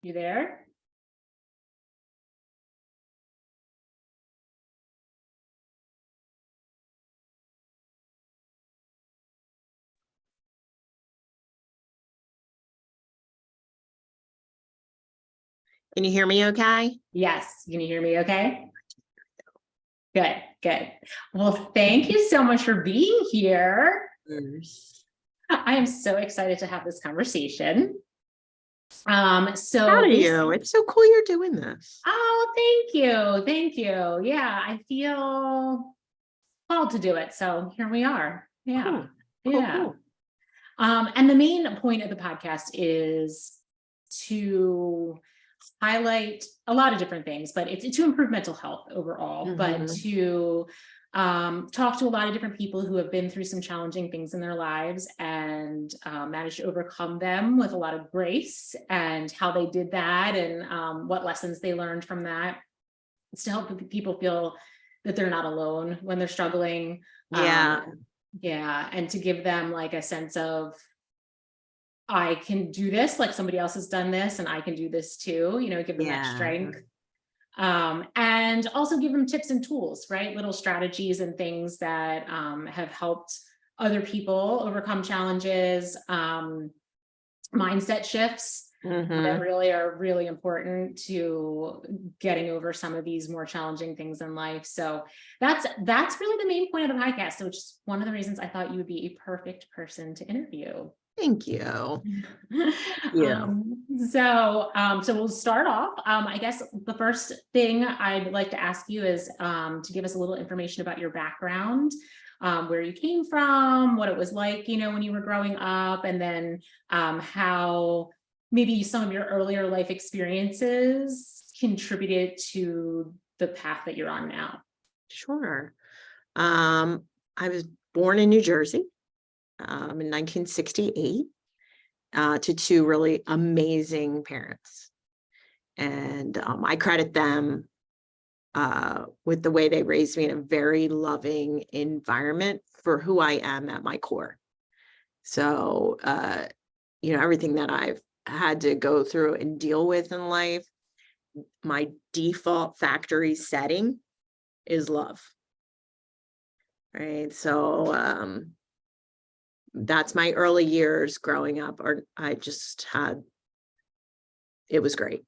You there? Can you hear me okay? Yes. Can you hear me okay? Good, good. Well, thank you so much for being here. Yes. I am so excited to have this conversation. Proud of you. It's so cool you're doing this. Oh, thank you. Thank you. Yeah, I feel called to do it. So here we are. Yeah. Cool. And the main point of the podcast is to highlight a lot of different things, but it's to improve mental health overall, but to talk to a lot of different people who have been through some challenging things in their lives and managed to overcome them with a lot of grace, and how they did that, and what lessons they learned from that. It's to help people feel that they're not alone when they're struggling. Yeah. Yeah. And to give them like a sense of, I can do this, like somebody else has done this and I can do this too, give them that strength. And also give them tips and tools, right? Little strategies and things that have helped other people overcome challenges, mindset shifts that really are really important to getting over some of these more challenging things in life. So that's really the main point of the podcast. So which is one of the reasons I thought you would be a perfect person to interview. Thank you. So we'll start off. I guess the first thing I'd like to ask you is to give us a little information about your background, where you came from, what it was like, when you were growing up, and then how maybe some of your earlier life experiences contributed to the path that you're on now. Sure. I was born in New Jersey in 1968 to two really amazing parents. And I credit them with the way they raised me in a very loving environment for who I am at my core. So, everything that I've had to go through and deal with in life, my default factory setting is love. Right. So, that's my early years growing up, or it was great.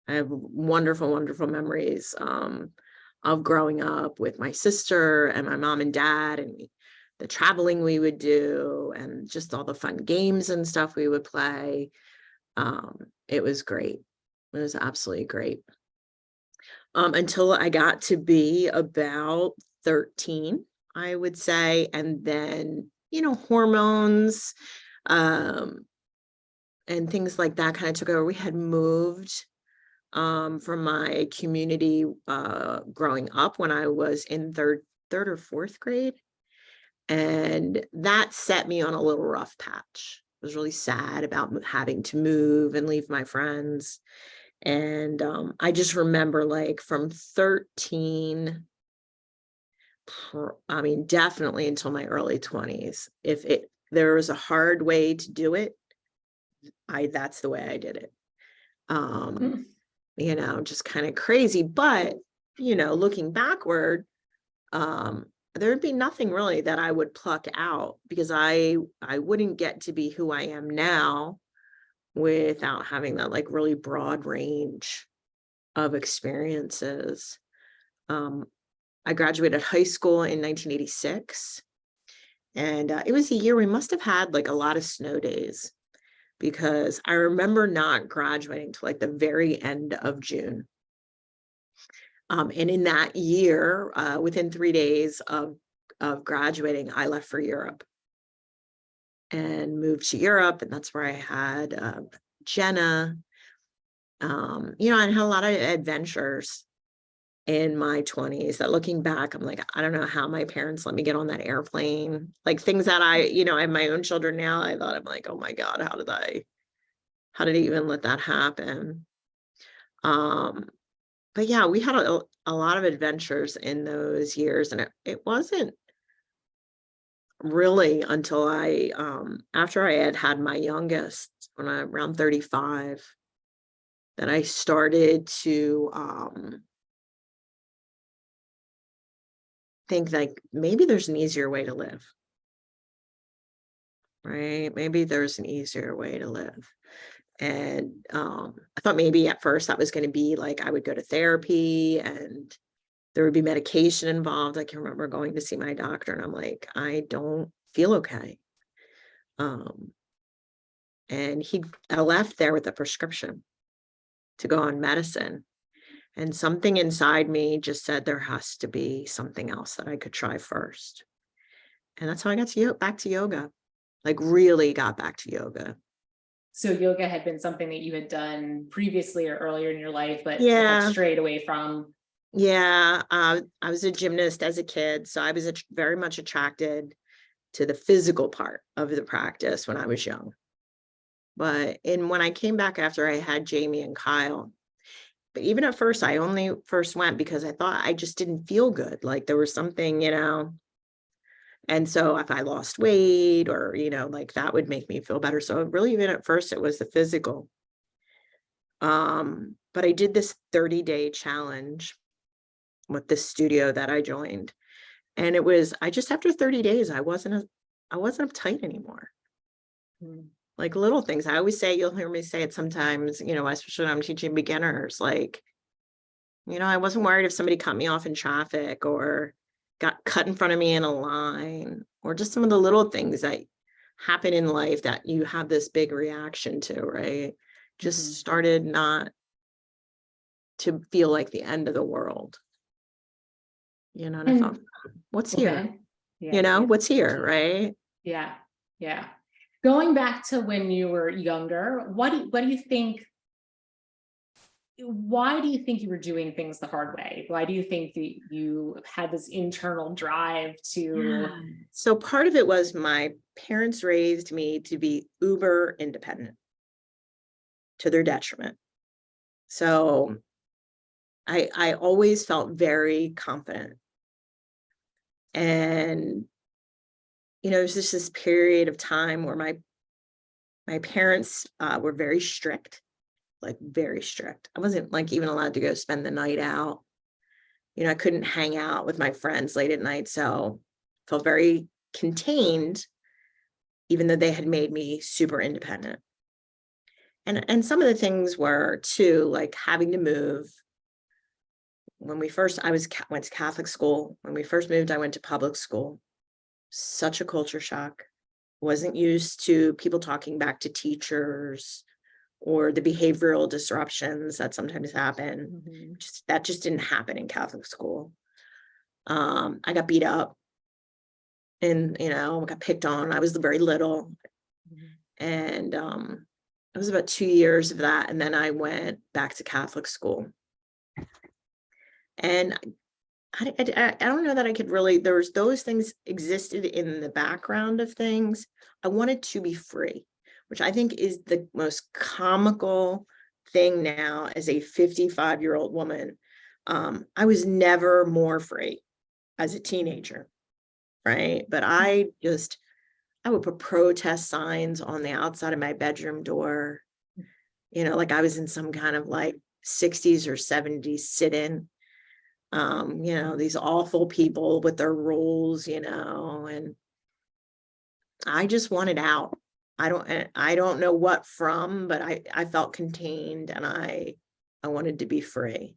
I have wonderful, wonderful memories of growing up with my sister and my mom and dad, and the traveling we would do, and just all the fun games and stuff we would play. It was great. It was absolutely great. Until I got to be about 13, I would say. And then, hormones and things like that kind of took over. We had moved from my community growing up when I was in third or fourth grade. And that set me on a little rough patch. I was really sad about having to move and leave my friends. And I just remember, like, from 13, definitely until my early 20s, if there was a hard way to do it, that's the way I did it. Just kind of crazy. But, looking backward, there would be nothing really that I would pluck out, because I wouldn't get to be who I am now without having that like really broad range of experiences. I graduated high school in 1986, and it was a year we must have had like a lot of snow days, because I remember not graduating till like the very end of June. And in that year, within 3 days of graduating, I left for Europe and moved to Europe. And that's where I had Jenna. I had a lot of adventures in my 20s that, looking back, I'm like, I don't know how my parents let me get on that airplane. Like, things that I have my own children now. I thought, I'm like, oh my God, how did I even let that happen? But yeah, we had a lot of adventures in those years, and it wasn't really until after I had my youngest, when I around 35, that I started to think like maybe there's an easier way to live, right? Maybe there's an easier way to live. And I thought maybe at first that was going to be like I would go to therapy and there would be medication involved. I can remember going to see my doctor and I'm like, I don't feel okay. And I left there with a prescription to go on medicine. And something inside me just said there has to be something else that I could try first. And that's how I got back to yoga, like really got back to yoga. So yoga had been something that you had done previously or earlier in your life, but Yeah. had strayed away from. Yeah. I was a gymnast as a kid. So I was very much attracted to the physical part of the practice when I was young. But when I came back after I had Jamie and Kyle, but even at first, I only first went because I thought I just didn't feel good. Like there was something, and so if I lost weight or, like that would make me feel better. So really, even at first, it was the physical. But I did this 30-day challenge with this studio that I joined. And it was, after 30 days, I wasn't uptight anymore. Like little things. I always say, you'll hear me say it sometimes, especially when I'm teaching beginners, like, I wasn't worried if somebody cut me off in traffic or got cut in front of me in a line, or just some of the little things that happen in life that you have this big reaction to, right? Just started not to feel like the end of the world. And I thought, what's here? What's here, right? Yeah. Yeah. Going back to when you were younger, what do you think? Why do you think you were doing things the hard way? Why do you think that you had this internal drive to? So part of it was my parents raised me to be uber independent to their detriment. So I always felt very confident. And, it was just this period of time where my parents were very strict, like very strict. I wasn't like even allowed to go spend the night out. I couldn't hang out with my friends late at night. So I felt very contained, even though they had made me super independent. And some of the things were too, like having to move. When we first, went to Catholic school. When we first moved, I went to public school. Such a culture shock. Wasn't used to people talking back to teachers or the behavioral disruptions that sometimes happen. That just didn't happen in Catholic school. I got beat up and, got picked on. I was very little. And it was about 2 years of that. And then I went back to Catholic school. And I don't know that I could really, those things existed in the background of things. I wanted to be free, which I think is the most comical thing now as a 55-year-old woman. I was never more free as a teenager, right? But I would put protest signs on the outside of my bedroom door, like I was in some kind of like 60s or 70s sit-in. These awful people with their rules, and I just wanted out. I don't know what from, but I felt contained and I wanted to be free.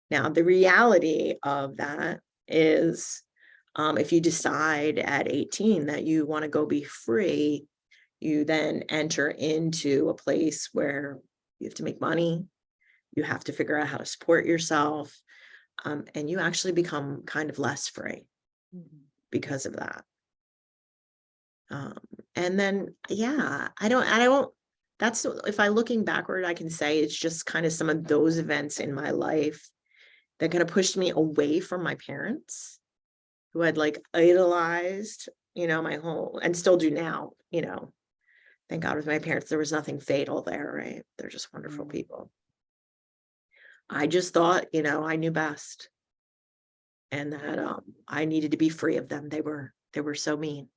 Now, the reality of that is, if you decide at 18 that you want to go be free, you then enter into a place where you have to make money. You have to figure out how to support yourself. And you actually become kind of less free because of that. And then, that's, if I looking backward, I can say it's just kind of some of those events in my life that kind of pushed me away from my parents who had like idolized, my whole, and still do now, thank God with my parents, there was nothing fatal there, right? They're just wonderful people. I just thought, I knew best and that I needed to be free of them. They were so mean.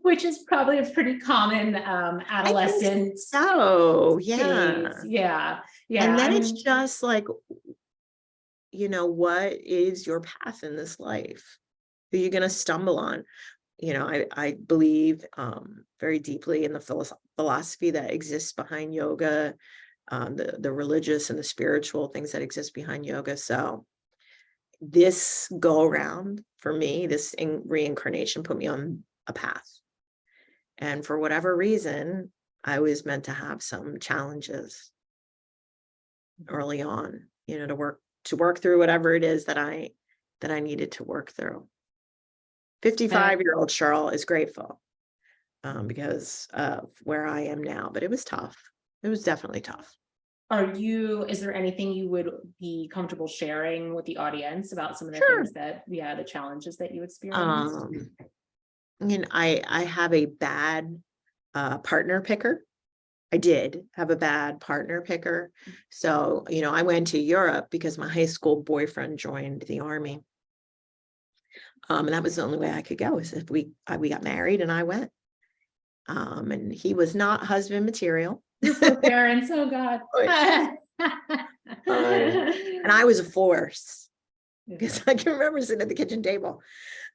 which is probably a pretty common I think adolescent so, yeah. phase. Yeah. Yeah. And I then it's mean, just like, what is your path in this life? Who are you going to stumble on? I believe very deeply in the philosophy that exists behind yoga, the religious and the spiritual things that exist behind yoga. So this go around for me, this reincarnation put me on a path. And for whatever reason, I was meant to have some challenges early on, to work through whatever it is that I needed to work through. 55-year-old Cheryl is grateful because of where I am now, but it was tough. It was definitely tough. is there anything you would be comfortable sharing with the audience about some of the Sure. things the challenges that you experienced? I have a bad partner picker. I did have a bad partner picker. So, I went to Europe because my high school boyfriend joined the army. And that was the only way I could go, is if we got married and I went. And he was not husband material. Your poor parents, oh God. And I was a force, because I can remember sitting at the kitchen table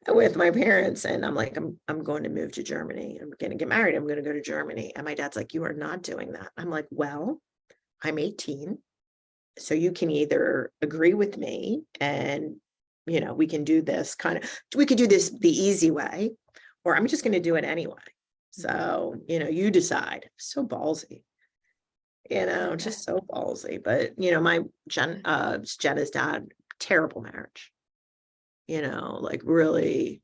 with my parents, and I'm like, I'm going to move to Germany. I'm going to get married. I'm going to go to Germany. And my dad's like, you are not doing that. I'm like, well, I'm 18. So you can either agree with me and, we can do this we could do this the easy way, or I'm just going to do it anyway. So, you decide. So ballsy, just so ballsy. But, my Jenna's dad, terrible marriage, like really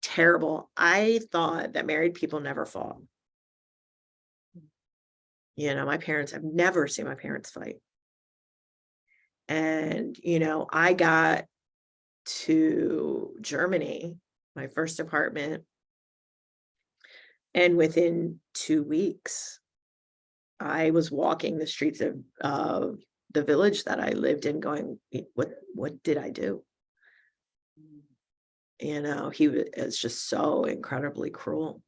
terrible. I thought that married people never fought. I've never seen my parents fight. And, I got to Germany, my first apartment, and within 2 weeks, I was walking the streets of the village that I lived in going, what did I do? He was just so incredibly cruel.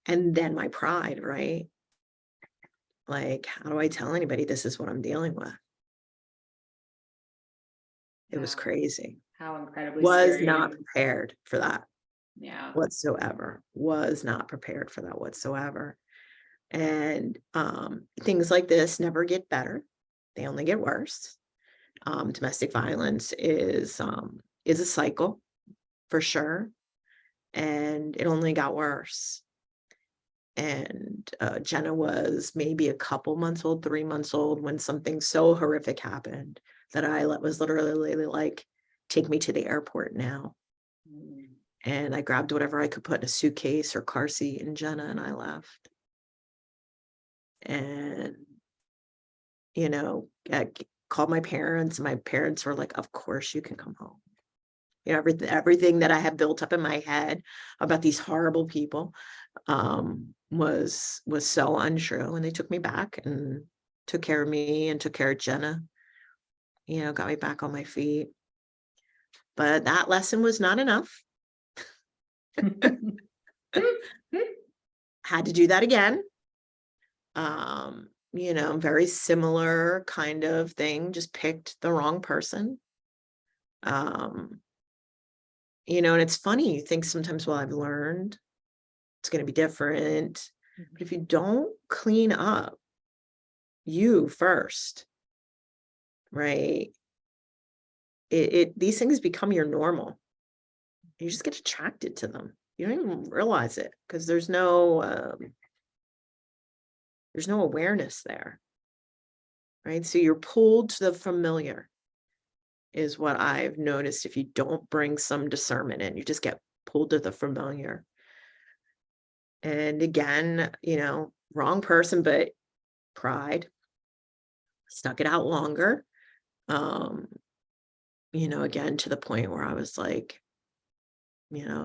And then my pride, right? Like, how do I tell anybody this is what I'm dealing with? It was crazy. How incredibly Was scary. not prepared for that. Yeah. Whatsoever. Was not prepared for that whatsoever. And things like this never get better. They only get worse. Domestic violence is a cycle, for sure. And it only got worse. And Jenna was maybe a couple months old, 3 months old, when something so horrific happened that I was literally like, take me to the airport now. And I grabbed whatever I could put in a suitcase or car seat, and Jenna and I left. And, I called my parents, and my parents were like, of course you can come home. Everything that I had built up in my head about these horrible people was so untrue. And they took me back and took care of me and took care of Jenna, got me back on my feet. But that lesson was not enough. Had to do that again. Very similar kind of thing, just picked the wrong person. And it's funny, you think sometimes, well, I've learned it's going to be different. But if you don't clean up you first, right, these things become your normal. You just get attracted to them. You don't even realize it, because there's no awareness there, right? So you're pulled to the familiar, is what I've noticed. If you don't bring some discernment in, you just get pulled to the familiar. And again, wrong person, but pride stuck it out longer. Again, to the point where I was like,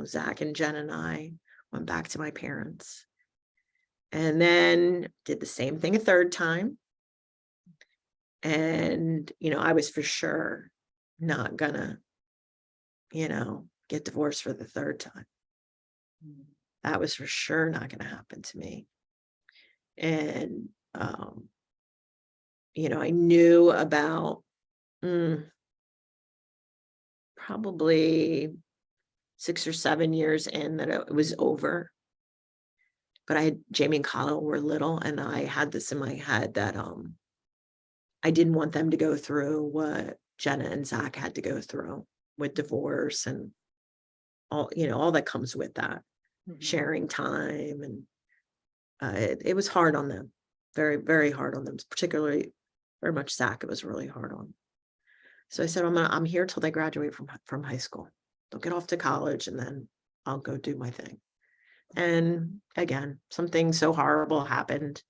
Zach and Jen and I went back to my parents, and then did the same thing a third time. And, I was for sure not gonna, get divorced for the third time. That was for sure not going to happen to me. And, I knew about probably 6 or 7 years in that it was over. But Jamie and Kyle were little, and I had this in my head that I didn't want them to go through what Jenna and Zach had to go through with divorce and all that comes with that, sharing time. And it was hard on them, very, very hard on them, particularly very much Zach. It was really hard on. So I said, I'm here till they graduate from high school. They'll get off to college and then I'll go do my thing. And again, something so horrible happened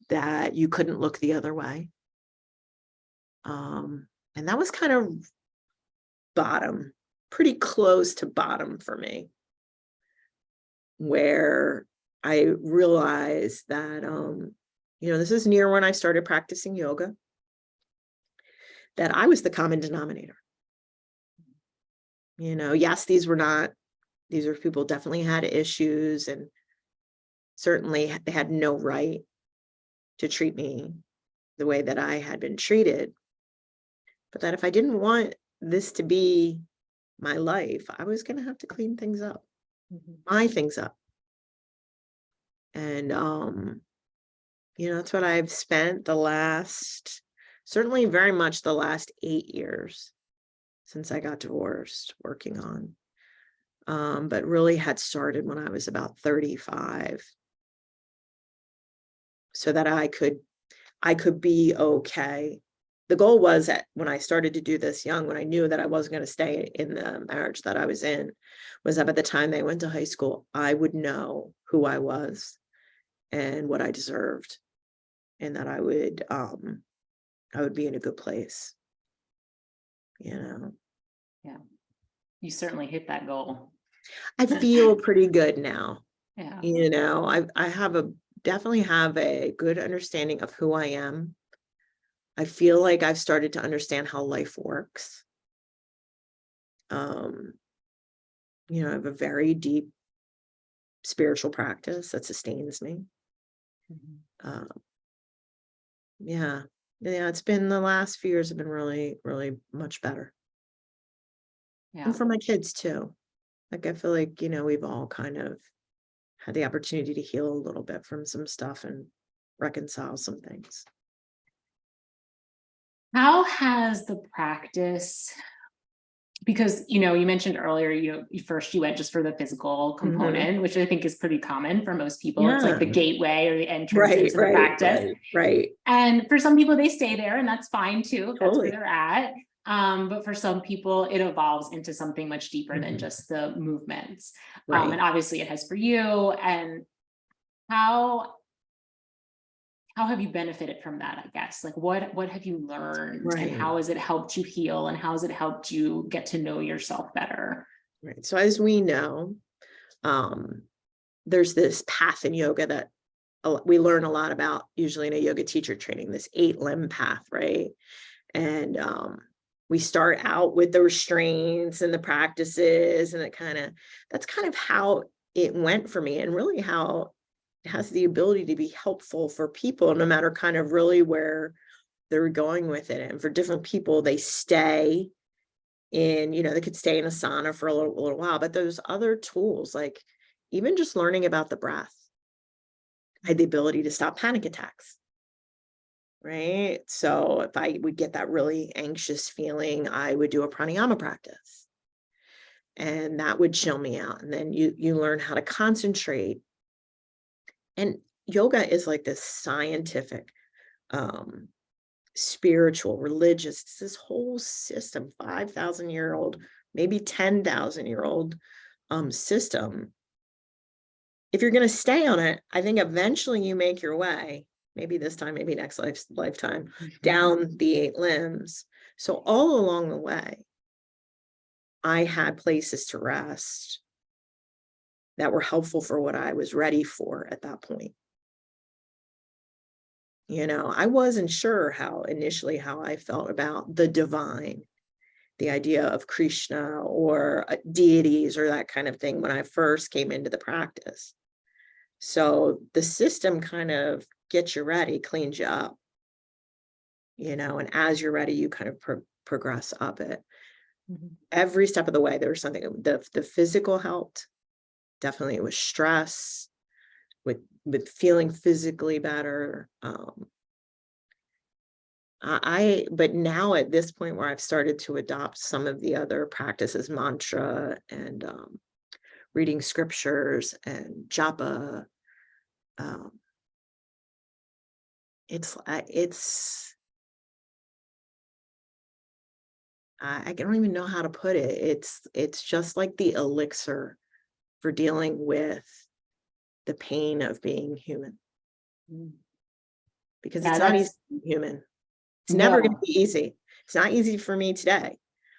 that you couldn't look the other way. And that was kind of bottom, pretty close to bottom for me, where I realized that, this is near when I started practicing yoga, that I was the common denominator. Yes, these were people definitely had issues, and certainly they had no right to treat me the way that I had been treated. But that if I didn't want this to be my life, I was going to have to clean things up, my things up. And, that's what I've spent certainly very much the last 8 years since I got divorced working on. But really had started when I was about 35, so that I could be okay. The goal was that when I started to do this young, when I knew that I wasn't going to stay in the marriage that I was in, was that by the time they went to high school, I would know who I was and what I deserved, and that I would be in a good place. Yeah, you certainly hit that goal. I feel pretty good now. Yeah. I definitely have a good understanding of who I am. I feel like I've started to understand how life works. I have a very deep spiritual practice that sustains me. Yeah, it's been, the last few years have been really, really much better. Yeah. And for my kids too. Like, I feel like, we've all kind of had the opportunity to heal a little bit from some stuff and reconcile some things. How has the practice, because, you mentioned earlier, you went just for the physical component, which I think is pretty common for most people. Yeah. It's like the gateway or the entrance into the practice. Right. And for some people, they stay there, and that's fine too. If Totally. That's where they're at. But for some people, it evolves into something much deeper than just the movements. Right. And obviously it has for you. And how have you benefited from that, I guess? Like, what have you learned, and how has it helped you heal, and how has it helped you get to know yourself better? Right. So as we know, there's this path in yoga that we learn a lot about, usually in a yoga teacher training, this 8-limb path, right? And we start out with the restraints and the practices, and that's kind of how it went for me, and really how it has the ability to be helpful for people, no matter kind of really where they're going with it. And for different people, they stay in, they could stay in asana for a little while, but there's other tools, like even just learning about the breath. I had the ability to stop panic attacks. Right. So if I would get that really anxious feeling, I would do a pranayama practice, and that would chill me out. And then you learn how to concentrate. And yoga is like this scientific, spiritual, religious, it's this whole system, 5,000-year-old, maybe 10,000-year-old system. If you're going to stay on it, I think eventually you make your way, maybe this time, maybe next lifetime, down the 8 limbs. So all along the way, I had places to rest that were helpful for what I was ready for at that point. I wasn't sure how I felt about the divine the idea of Krishna or deities or that kind of thing when I first came into the practice. So the system kind of gets you ready, cleans you up, and as you're ready, you kind of progress up it. Every step of the way, there was something. The physical helped. Definitely, it was stress, with feeling physically better. But now at this point where I've started to adopt some of the other practices, mantra and reading scriptures and japa, it's I don't even know how to put it. It's just like the elixir for dealing with the pain of being human, because it's not easy to be human. It's never going to be easy. It's not easy for me today.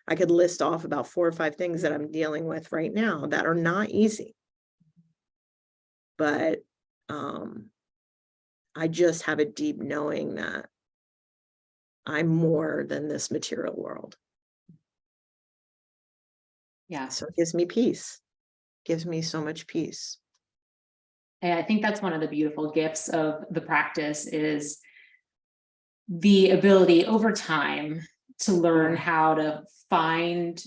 I could list off about 4 or 5 things that I'm dealing with right now that are not easy. But I just have a deep knowing that I'm more than this material world. Yeah. So it gives me peace. Gives me so much peace. And I think that's one of the beautiful gifts of the practice, is the ability over time to learn how to find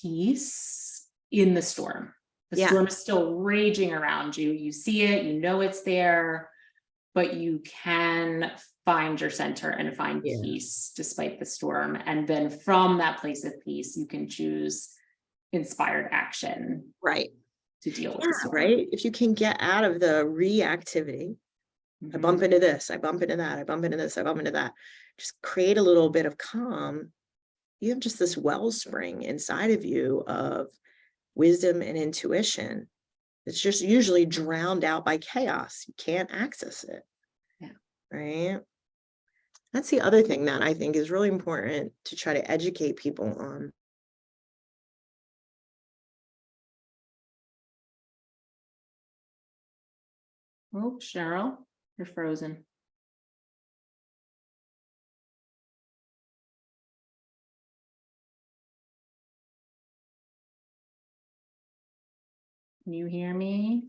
peace in the storm. The storm is still raging around you. You see it, it's there, but you can find your center and find peace despite the storm. And then from that place of peace, you can choose inspired action. Right. To deal with the storm. Right. If you can get out of the reactivity, I bump into this, I bump into that, I bump into this, I bump into that. Just create a little bit of calm. You have just this wellspring inside of you of wisdom and intuition. It's just usually drowned out by chaos. You can't access it. Yeah. Right. That's the other thing that I think is really important to try to educate people on. Oh, Cheryl, you're frozen. Can you hear me?